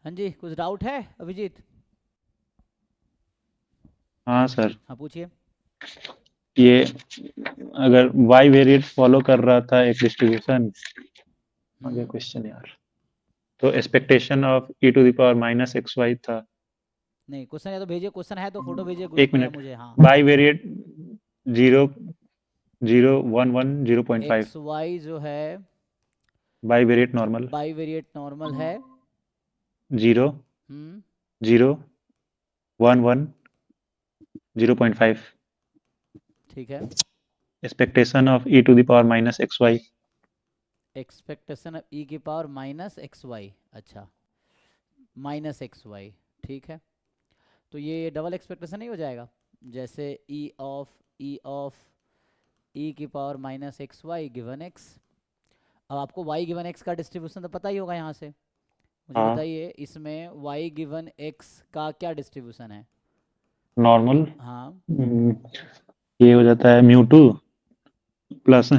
हाँ जी, कुछ डाउट है अभिजीत? हाँ सर। हाँ पूछिए। ये अगर वाई वेरिएट फॉलो कर रहा था एक डिस्ट्रीब्यूशन, आगे हम्म क्वेश्चन यार, तो expectation of E to the power minus x y था। नहीं, क्वेश्चन है तो भेजिए, क्वेश्चन है तो फोटो भेजिए ग्रुप एक में या मिनट। मुझे। हाँ। By variate 0 0 1 1 0.5। एक्स वाई जो है bivariate normal bivariate normal है। 0 हम्म 0 1 1 0.5। ठीक है। Expectation of E to the power minus x Y. Expectation of ई की पावर माइनस एक्स वाई। अच्छा, माइनस एक्स वाई। ठीक है, तो ये डबल एक्सपेक्टेशन नहीं हो जाएगा? जैसे ई ऑफ ई की power minus x y given x. अब आपको वाई गिवन एक्स का डिस्ट्रीब्यूशन तो पता ही होगा यहाँ से। मुझे हाँ, बताइए इसमें वाई गिवन एक्स का क्या डिस्ट्रीब्यूशन है? नॉर्मल। हाँ। ये हो जाता है mu 2 plus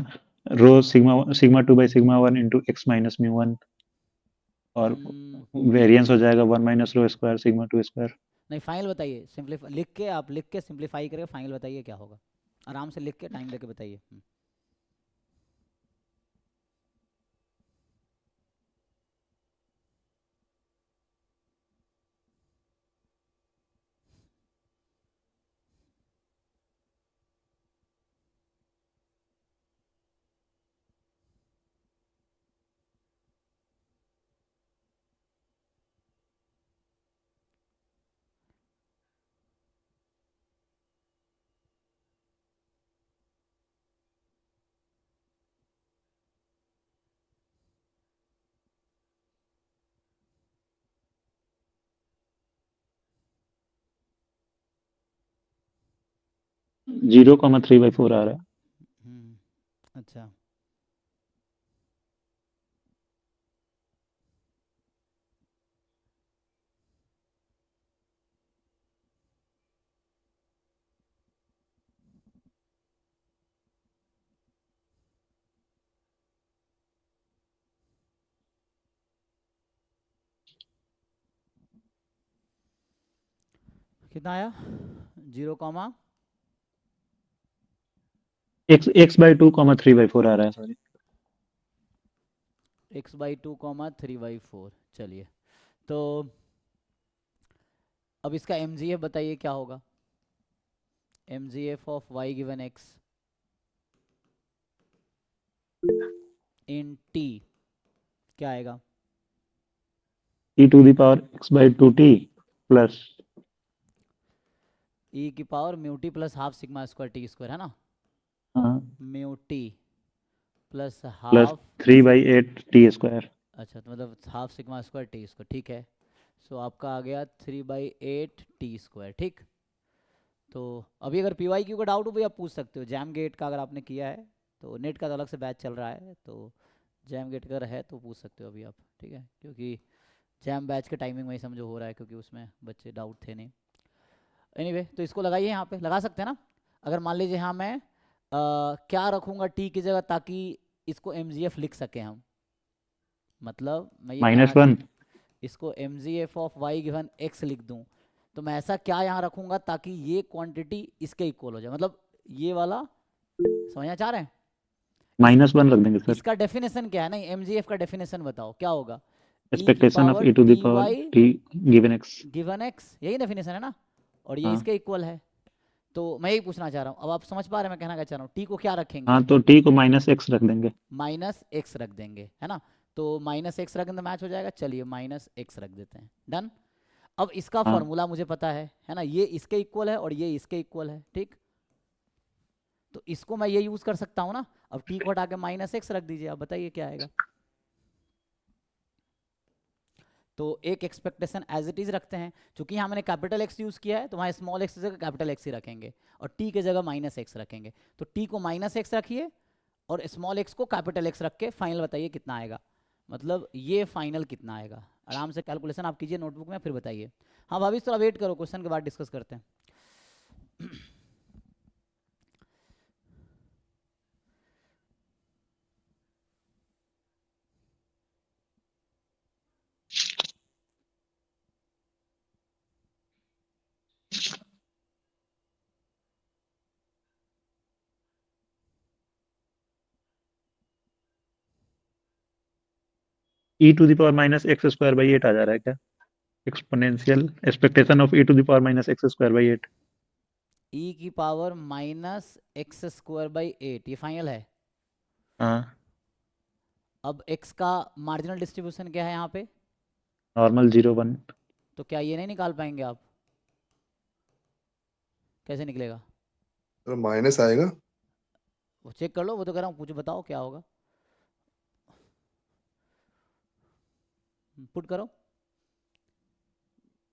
rho sigma sigma 2/σ1 into x minus mu 1। और हम्म, वेरिएंस हो जाएगा 1 - रो स्क्वायर σ2 स्क्वायर। नहीं, फाइनल बताइए, सिंपलीफाई लिख के, आप लिख के सिंपलीफाई करके फाइनल बताइए क्या होगा। आराम से लिख के टाइम लेके बताइए। 0,3/4 आ रहा है। अच्छा, कितना आया? 0, x/2,3/4 आ रहा है, सॉरी। x/2, 3/4। चलिए, तो अब इसका एम जी एफ बताइए क्या होगा। M G F of Y given X in t क्या आएगा? e⁻x/2t प्लस ई की power mu t plus half sigma square t square, है ना? Mu t plus plus half three sig by eight t square. अच्छा, तो मतलब half sigma square t square. ठीक है, सो आपका आ गया 3/8 टी स्क्वायर। ठीक। तो अभी अगर पी वाई क्यू का डाउट हो भी आप पूछ सकते हो। जैम गेट का अगर आपने किया है तो नेट का तो अलग से बैच चल रहा है, तो जैम गेट का है तो पूछ सकते हो अभी आप। ठीक है, क्योंकि जैम बैच के टाइमिंग में ही समझो हो रहा है, क्योंकि उसमें बच्चे डाउट थे नहीं। एनीवे, तो इसको लगाइए, यहाँ पे लगा सकते हैं ना। अगर मान लीजिए यहाँ मैं क्या रखूँगा टी की जगह, ताकि इसको एम लिख सकें हम। मतलब मैं ये कहना -1। इसको M G F of Y given x लिख दूं, तो मैं ऐसा क्या यहाँ रखूंगा ताकि ये क्वांटिटी इसके इक्वल हो जाए, मतलब ये वाला। समझना चाह रहे हैं? इस -1 रख देंगे सर। इसका डेफिनेशन क्या है? नहीं, एम जी एफ का डेफिनेशन बताओ क्या होगा। ई की expectation of power t y e⁻t given x. Given x, यही डेफिनेशन है ना? और ये हाँ। इसके इक्वल है। तो मैं यही पूछना चाह रहा हूँ, अब आप समझ पा रहे हैं मैं कहना क्या चाह रहा हूँ। टी को क्या रखेंगे? हाँ, तो t को -x रख देंगे। माइनस एक्स रख देंगे, है ना? तो माइनस एक्स रख दें तो मैच हो जाएगा। चलिए माइनस एक्स रख देते हैं, डन। अब इसका हाँ। फॉर्मूला मुझे पता है ना? ये इसके इक्वल है और ये इसके इक्वल है, ठीक। तो इसको मैं ये यूज कर सकता हूँ ना। अब टी को हटा के माइनस एक्स रख दीजिए, अब बताइए क्या आएगा। तो एक एक्सपेक्टेशन एज इट इज रखते हैं। चूंकि यहाँ मैंने कैपिटल एक्स यूज किया है तो वहाँ स्मॉल एक्स की जगह कैपिटल एक्स ही रखेंगे, और टी की जगह माइनस एक्स रखेंगे। तो टी को माइनस एक्स रखिए और स्मॉल एक्स को कैपिटल एक्स रख के फाइनल बताइए कितना आएगा। मतलब ये फाइनल कितना आएगा, आराम से कैलकुलेशन आप कीजिए नोटबुक में, फिर बताइए। हाँ भाभी, थोड़ा वेट करो, क्वेश्चन के बाद डिस्कस करते हैं। e to the power minus x square by 8 आ जा रहा है क्या? Exponential expectation of e to the power minus x square by 8। e की power minus x square by 8, ये फाइनल है। हाँ, अब x का मार्जिनल डिस्ट्रीब्यूशन क्या है यहाँ पे? नॉर्मल 0 1। तो क्या ये नहीं निकाल पाएंगे आप? कैसे निकलेगा? तो माइनस आएगा। वो चेक कर लो, वो तो कह रहा हूँ, कुछ बताओ क्या होगा। पुट करो,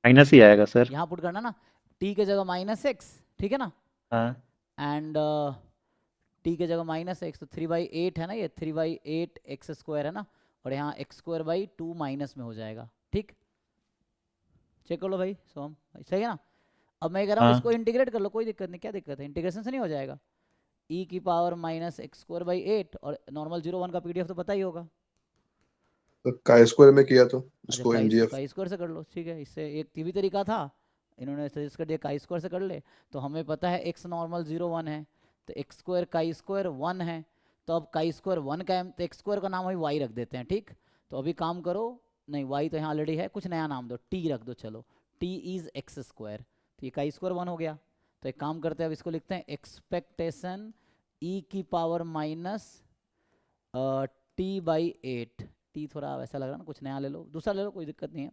माइनस ही आएगा सर। यहाँ पुट करना ना, t के जगह माइनस एक्स, ठीक है ना, हाँ, एंड t के जगह माइनस एक्स, तो 3/8 है ना, ये 3/8 एक्स स्क्वायर है ना, और यहाँ एक्स स्क्वायर बाई 2 माइनस में हो जाएगा, ठीक। चेक कर लो भाई सोम, सही है ना। अब मैं कह रहा हूँ हाँ, इसको इंटीग्रेट कर लो, कोई दिक्कत नहीं, क्या दिक्कत है, इंटीग्रेशन से नहीं हो जाएगा। e की power minus x square by 8, और नॉर्मल 0 1 का पीडीएफ तो पता ही होगा। तो काई स्क्वायर में किया तो अच्छा, उसको एमजीएफ। काई स्क्वायर से कर लो, ठीक है, इससे एक भी तरीका था, इन्होंने सजेस्ट कर दिया काई स्क्वायर से कर ले। तो हमें पता है x नॉर्मल 0 1 है, तो एक्स स्क्वायर काई स्क्वायर 1 है, तो अब काई स्क्वायर 1 का तो एक्स स्क्वायर का नाम वही y रख देते हैं, ठीक। तो अभी काम करो, नहीं y तो यहाँ ऑलरेडी है, कुछ नया नाम दो, t रख दो, चलो t इज एक्स स्क्वायर, तो ये काई स्क्वायर 1 हो गया। तो एक काम करते हैं, अब इसको लिखते हैं एक्सपेक्टेशन e की power minus T by 8। T थोड़ा वैसा लग रहा है ना, कुछ नया ले लो, दूसरा ले लो, कोई दिक्कत नहीं है।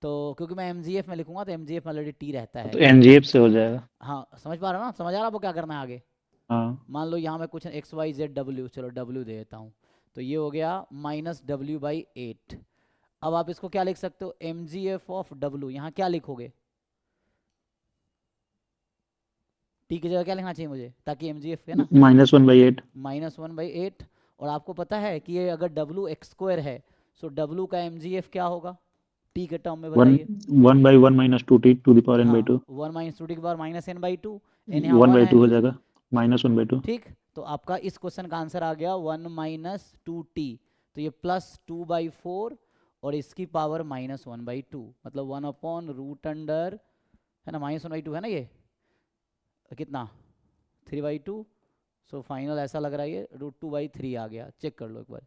तो क्योंकि मैं एमजीएफ में लिखूंगा तो एमजीएफ में ऑलरेडी टी रहता है। तो एनजीएफ से हो जाएगा। हाँ समझ पा रहे हो ना, समझ आ रहा है आपको क्या करना है आगे। हाँ, मान लो यहाँ में कुछ एक्स वाई जेड डब्ल्यू, चलो डब्ल्यू दे देता हूँ, तो ये हो गया माइनस डब्ल्यू बाई 8। अब आप इसको क्या लिख सकते हो, M G F of W, यहाँ क्या लिखोगे, टी की जगह क्या लिखना चाहिए मुझे, ताकि एम जी एफ है ना, -1/8। -1/8। और आपको पता है कि ये अगर डब्ल्यू एक्स स्क्वायर है, सो डब्ल्यू का एम जी एफ क्या होगा टी के टर्म में, वन बताइए। 1/1 - 2t टू द पावर हाँ, n/2। 1 माइनस 2 टी की पावर माइनस n/2, n यहाँ 1 है, 1/2 हो जाएगा, -1/2। ठीक। तो आपका इस क्वेश्चन का आंसर आ गया 1 माइनस 2t, तो ये +2/4, और इसकी पावर -1/2, मतलब 1/√अंडर, है ना, -1/2 है ना, ये कितना 3/2। सो फाइनल ऐसा लग रहा है ये √2/3 आ गया, चेक कर लो एक बार।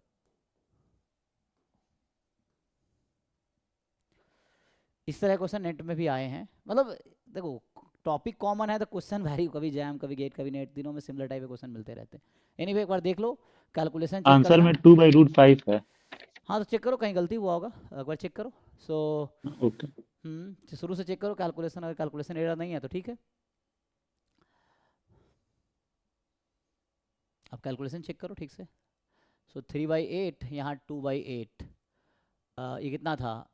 इस तरह क्वेश्चन नेट में भी आए हैं, मतलब देखो टॉपिक कॉमन है तो क्वेश्चन वैरी, कभी जैम कभी गेट कभी नेट, दिनों में सिमिलर टाइप के क्वेश्चन मिलते रहते हैं। एनीवे एक बार देख लो, कैलकुलेशन चेक कर आंसर लेना। में 2/√5 है। हाँ तो चेक करो, कहीं गलती हुआ होगा, एक बार चेक करो। So okay. शुरू से चेक करो कैलकुलेशन, अगर कैलकुलेशन एरर नहीं है तो ठीक है। अब कैलकुलेशन चेक करो ठीक से। सो 3/8, यहाँ 2/8, ये कितना था,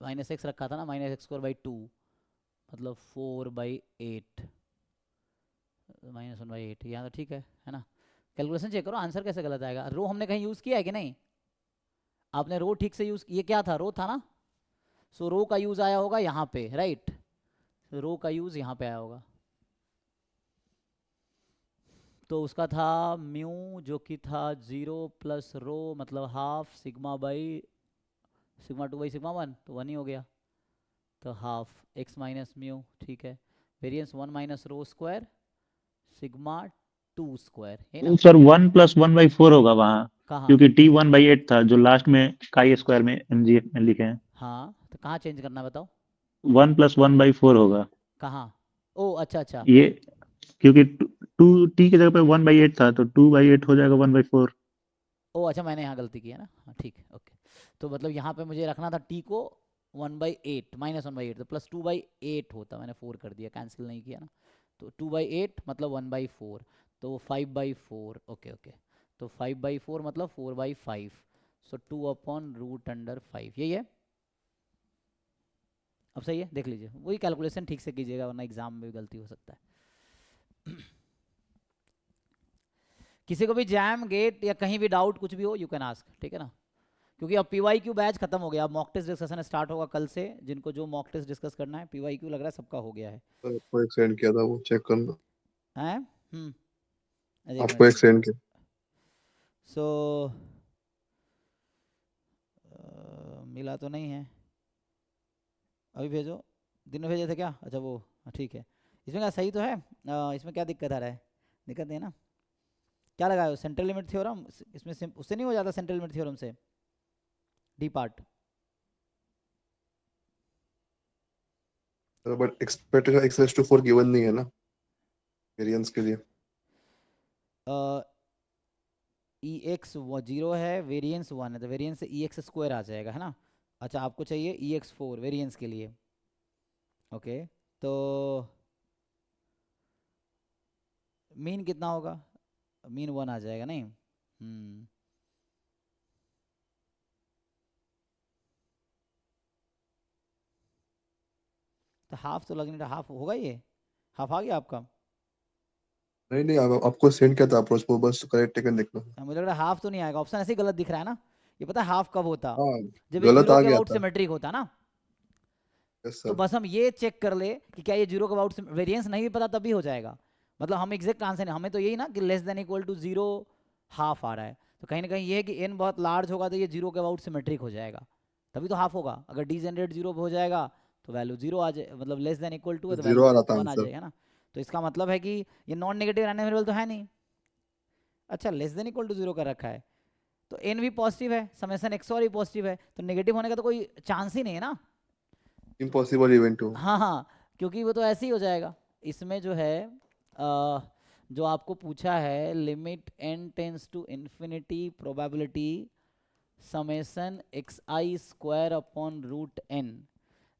-x रखा था ना, -x²/2, मतलब 4/8, -1/8, यहाँ तो ठीक है ना। कैलकुलेशन चेक करो, आंसर कैसे गलत आएगा, रो हमने कहीं यूज़ किया है कि नहीं, आपने रो ठीक से यूज़, ये क्या था, रो था ना, सो रो का यूज़ आया होगा यहाँ पे, राइट, रो का यूज़ यहाँ पे आया होगा। तो उसका था म्यू, जो कि था 0 प्लस रो, मतलब हाफ सिग्मा 2/सिग्मा 1, तो 1 ही हो गया, तो हाफ x माइनस म्यू, ठीक है, variance 1 minus rho square sigma 2 square, है ना। सर 1 + 1/4 होगा वहाँ, कहाँ, क्योंकि t 1/8 था जो लास्ट में काई स्क्वायर में एनजीएफ में लिखे हैं। हाँ तो कहाँ चेंज करना है बताओ, 1 + 1/4 होगा कहाँ, ओ अच्छा अच्छा, ये, क्योंकि 2 t की जगह पे 1/8 था, तो 2/8 हो जाएगा 1/4। ओ अच्छा मैंने यहाँ गलती की है ना, हाँ ठीक है ओके। तो मतलब यहाँ पे मुझे रखना था टी को 1/8, -1/8, तो +2/8 होता, मैंने 4 कर दिया, कैंसिल नहीं किया ना, तो 2/8 मतलब 1/4, तो 5/4, ओके ओके, तो 5/4 मतलब 4/5, सो 2/√5, यही है। अब सही है, देख लीजिए, वही कैलकुलेशन ठीक से कीजिएगा, वरना एग्जाम में भी गलती हो सकता है। किसी को भी जैम गेट या कहीं भी डाउट कुछ भी हो, यू कैन आस्क, ठीक है ना, क्योंकि अब PYQ बैच खत्म हो गया, अब मॉक टेस्ट डिस्कशन स्टार्ट होगा कल से, जिनको जो मॉक टेस्ट डिस्कस करना है, PYQ लग रहा है सबका हो गया है। आपको एक सेंड किया था, वो चेक करना। हैं एक आपको एक मिनट, सेंड किया। सो मिला तो नहीं है, अभी भेजो, दिन में भेजे थे क्या, अच्छा वो, ठीक है। इसमें क्या सही तो है, इसमें क्या दिक्कत आ रहा है, दिक्कत नहीं है ना, क्या लगाए हो, सेंट्रल लिमिट थ्योरम, इसमें उससे नहीं हो जाता, सेंट्रल लिमिट थ्योरम से, D part. But expectation x raise to 4 given नहीं है ना वेरिएंस के लिए। ई एक्स 0 है, वेरिएंस 1 है, तो वेरिएंस से ई एक्स स्क्वायर आ जाएगा, है ना। अच्छा, आपको चाहिए ई एक्स 4 वेरिएंस के लिए। ओके, तो मीन कितना होगा? मीन 1 आ जाएगा, नहीं? तो हाफ तो लगने, हाफ होगा ये, हाफ आ गया आपका। नहीं नहीं, आपको सेंड किया था अप्रोच को, बस करेक्ट टेकन देखना। मुझे लग रहा है हाफ तो नहीं आएगा, ऑप्शन ऐसे ही गलत दिख रहा है ना। ये पता है हाफ कब होता? हाँ, जब ये गलत जीरो आ के गया अबाउट था। सिमेट्रिक होता ना। यस तो सर। बस हम ये चेक कर ले कि क्या ये जीरो के अबाउट वेरिएंस नहीं भी पता तब भी हो जाएगा। मतलब हम एग्जैक्ट आंसर नहीं, हमें तो यही ना कि less than equal to 0 half आ रहा है, तो कहीं ना कहीं ये है कि n बहुत लार्ज होगा तो ये जीरो के अबाउट सिमेट्रिक हो जाएगा, तभी तो हाफ होगा। अगर डी जनरेट जीरो हो जाएगा तो वैल्यू जीरो आ जाए, मतलब लेस देन इक्वल टू है तो जीरो वैल्यू आ रहा था 1 आ आंसर। जाएगा ना। तो इसका मतलब है कि ये नॉन नेगेटिव रैंडम वेरिएबल तो है नहीं। अच्छा, लेस देन इक्वल टू 0 कर रखा है, तो n भी पॉजिटिव है, समेशन x और भी पॉजिटिव है, तो नेगेटिव होने का तो कोई चांस ही नहीं है ना। इम्पॉसिबल इवेंट हो। हाँ हाँ, क्योंकि वो तो ऐसे ही हो जाएगा। इसमें जो है जो आपको पूछा है, limit n tends to infinity probability summation x i square upon root n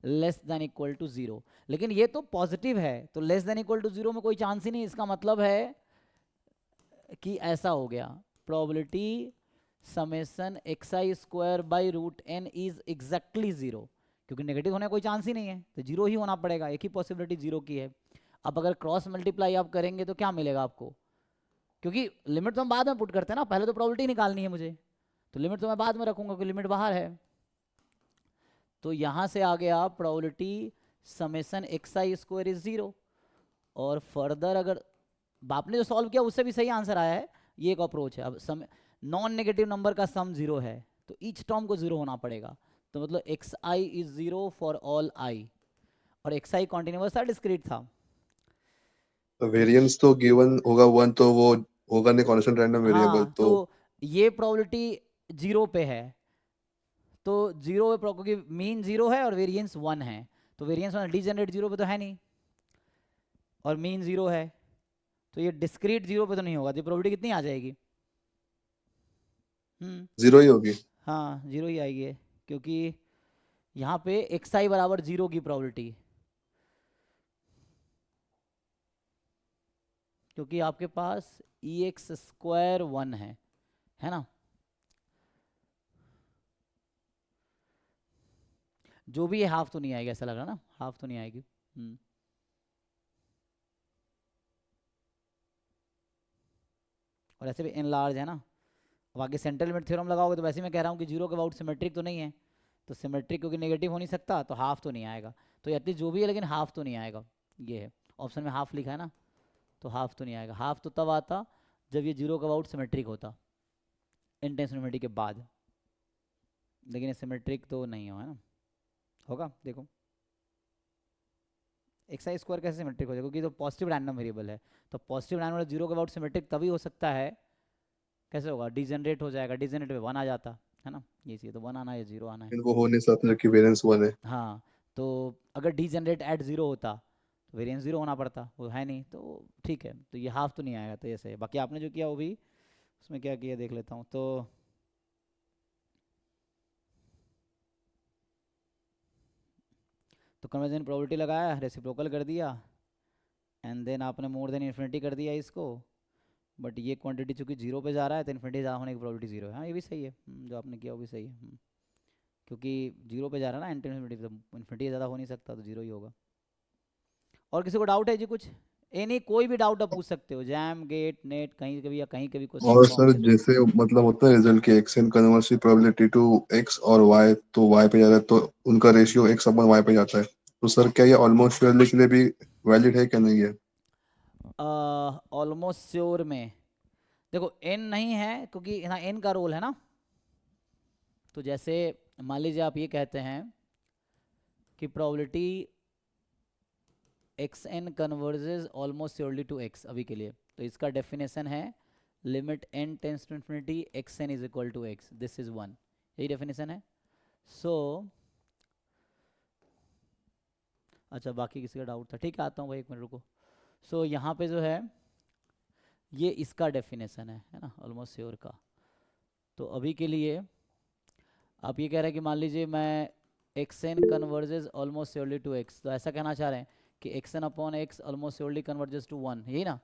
less than equal to 0। लेकिन ये तो पॉजिटिव है, तो लेस देन इक्वल टू 0 में कोई चांस ही नहीं। इसका मतलब है कि ऐसा हो गया, probability summation x i square by root n is exactly 0, क्योंकि नेगेटिव होने का कोई चांस ही नहीं है, तो 0 ही होना पड़ेगा, एक ही पॉसिबिलिटी 0 की है। अब अगर क्रॉस मल्टीप्लाई आप करेंगे तो क्या मिलेगा आपको? क्योंकि लिमिट तो हम बाद में पुट करते हैं ना, पहले तो प्रोबेबिलिटी निकालनी है मुझे, तो लिमिट तो मैं बाद में रखूंगा क्योंकि लिमिट बाहर है। तो यहाँ से आ गया probability summation x i square is 0। और फर्दर अगर आपने जो सॉल्व किया उससे भी सही आंसर आया है, ये एक अप्रोच है। अब सम नॉन नेगेटिव नंबर का सम 0 है तो ईच टर्म को 0 होना पड़ेगा, तो मतलब x I is 0 for all I, और एक्स आई कॉन्टिन्यूस था, डिस्क्रीट था। तो तो वेरिएंस तो गिवन होगा 1, तो वो होगा नहीं कांस्टेंट रैंडम वेरिएबल हाँ, तो। तो ये प्रोबेबिलिटी 0 पे है, तो 0 है क्योंकि मीन 0 है और वेरिएंस 1 है, तो वेरिएंस 1 डीजेनरेट 0 पे तो है नहीं, और मीन 0 है, तो ये डिस्क्रीट 0 पे तो नहीं होगा, तो प्रोबेबिलिटी कितनी आ जाएगी? जीरो ही होगी। हाँ, 0 ही आएगी, क्योंकि यहाँ पे एक्स आई बराबर 0 की प्रोबेबिलिटी, क्योंकि आपके पास ई एक्स स्क्वायर 1 है ना। जो भी है हाफ तो नहीं आएगी, ऐसा लग रहा ना, हाफ तो नहीं आएगी। और ऐसे भी n लार्ज है ना। अब आगे सेंट्रल लिमिट थ्योरम लगाओगे तो वैसे ही मैं कह रहा हूँ कि 0 के अबाउट सिमेट्रिक तो नहीं है, तो सिमेट्रिक क्योंकि नेगेटिव हो नहीं सकता तो हाफ तो नहीं आएगा। तो एटलीस्ट जो भी है लेकिन हाफ तो नहीं आएगा, ये है ऑप्शन में हाफ लिखा है ना, तो हाफ तो नहीं आएगा। हाफ तो तब आता जब ये 0 के अबाउट सिमेट्रिक होता इंटेंसिटी के बाद, लेकिन ये सिमेट्रिक तो नहीं हो, है ना। होगा, देखो एक्स आई स्क्वायर कैसे सिमेट्रिक हो जाएगा, क्योंकि तो पॉजिटिव रैंडम वेरिएबल है, तो पॉजिटिव रैंडम 0 के अबाउट सिमेट्रिक तभी हो सकता है। कैसे होगा? डिजनरेट हो जाएगा, डिजनरेट पे 1 आ जाता है ना, ये चाहिए तो 1 आना है, 0 आना है। वो हो नहीं सकता जबकि वेरिएंस 1 है। हाँ, तो अगर डिजनरेट एट 0 होता तो वेरिएंस 0 होना पड़ता, वो है नहीं, तो ठीक है, तो ये हाफ तो नहीं आएगा, तो ये सही है। बाकी आपने जो किया वो भी, उसमें क्या किया देख लेता हूँ। तो कन्वर्जन प्रोबेबिलिटी लगाया, रेसिप्रोकल कर दिया, एंड देन आपने मोर देन इन्फिनिटी कर दिया इसको, बट ये क्वांटिटी चूंकि 0 पे जा रहा है तो इन्फिनिटी होने की प्रोबेबिलिटी 0 है। हाँ, ये भी सही है, जो आपने किया वो भी सही है। क्योंकि 0 पे जा रहा है ना इन्फिनिटी, तो इन्फिनिटी ज़्यादा हो नहीं सकता, तो 0 ही होगा। और किसी को डाउट है जी कुछ? एनी कोई भी डाउट आप पूछ सकते हो, जैम गेट नेट कहीं कभी, या कहीं कभी क्वेश्चन और फॉर्म सर के थ्रू। जैसे मतलब होता है रिजल्ट के एक्स एन कन्वर्स की प्रोबेबिलिटी टू एक्स और वाई, तो वाई पे जा रहा है तो उनका रेशियो एक्स अपन वाई पे जाता है, तो सर क्या ये ऑलमोस्ट श्योरली के लिए भी वैलिड है क्या नहीं है? ऑलमोस्ट श्योर में देखो एन नहीं है, क्योंकि यहाँ एन का रोल है ना। तो जैसे मान लीजिए आप ये कहते हैं कि probability x n converges almost surely to x अभी के लिए, तो इसका डेफिनेशन है limit n tends to infinity x n is equal to x, this is 1, यही डेफिनेशन है। सो अच्छा, बाकी किसी का डाउट था? ठीक है, आता हूँ भाई, 1 मिनट रुको। सो यहाँ पे जो है ये इसका डेफिनेशन है ना, ऑलमोस्ट श्योर का। तो अभी के लिए आप ये कह रहे हैं कि मान लीजिए मैं x n converges almost surely to x, तो ऐसा कहना चाह रहे हैं कि x n upon x almost surely converges to 1, यही ना?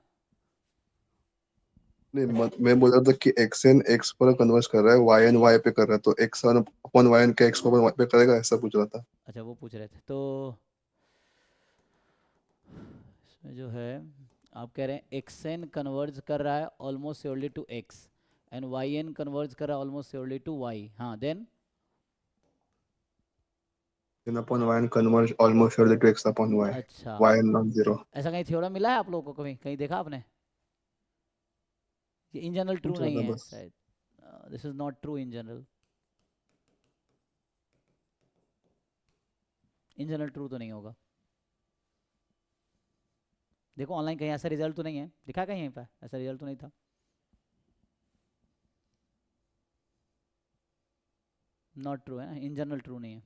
नहीं, मैं बोल रहा था कि एक्स एन एक्स पर कन्वर्स कर रहा है, वाई एन वाई पे कर रहा है, तो एक्स अपन वाई एन के एक्स को अपन वाई पे करेगा, ऐसा पूछ रहा था। अच्छा, वो पूछ रहे थे। तो इसमें जो है आप कह रहे हैं एक्स एन कन्वर्ज कर रहा है almost surely to x and y n converge कर रहा है ऑलमोस्ट श्योरली टू वाई। हाँ, then n upon y n converge almost surely to x upon y, अच्छा, वाई एन नॉट जीरो। ऐसा कहीं थ्योरम मिला है आप लोगों को, कभी कहीं देखा आपने? ये इन जनरल ट्रू पूछ रहा नहीं था है बस। शायद, this is not true in general. In general true तो नहीं होगा। देखो ऑनलाइन कहीं ऐसा रिजल्ट तो नहीं है, दिखा कहीं यहीं पर ऐसा रिजल्ट तो नहीं था। नॉट ट्रू है ना, इन जनरल ट्रू नहीं है।